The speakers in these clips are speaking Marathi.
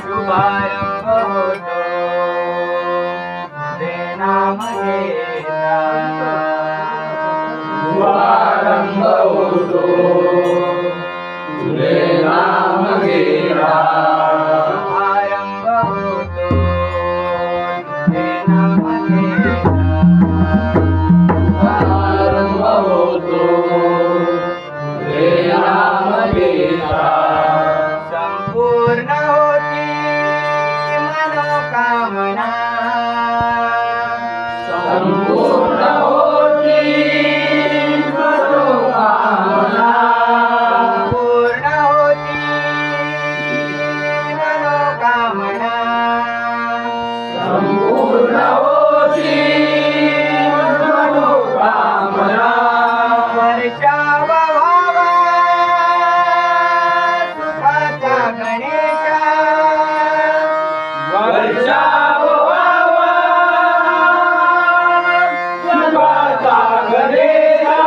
शुभारंभ होतो ते नाम घेता, शुभारंभ होतो तुझे नाम घेता, शुभारंभ होतो ते नाम घेता, शुभारंभ होतो तुझे नाम घेता, संपूर्ण होती मनोकामना, संपूर्ण होती मनोकामना, संपूर्ण होती मनोकामना, संपूर्ण होती मनोकामना, वर्षाव व्हावा सुखाचा गणेशा, वर्षाव व्हावा सुखाचा गणेशा,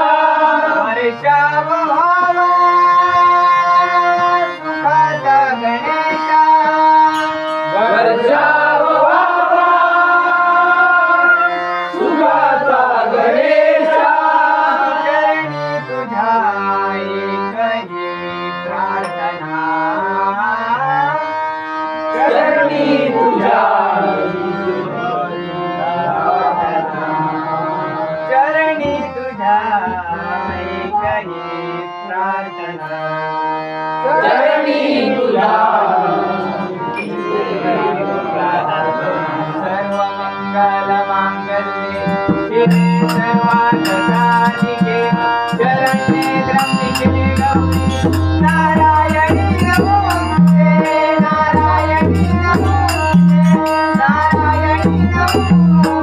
वर्षाव व्हावा सुखाचा गणेशा, वर्षाव व्हावा सुखाचा गणेशा, चरणी तुझ्या एकही प्रार्थना, चरणी तुझ्या चरणी तुझ्या एकही प्रार्थना, चरणी तुझ्या सर्व मंगल मांगल्ये शिवे सर्वार्थ साधिके, शरण्ये त्र्यंबिके गौरी नारायणी नमोस्तुते, नारायणी नमोस्तुते, नारायणी नमोस्तुते.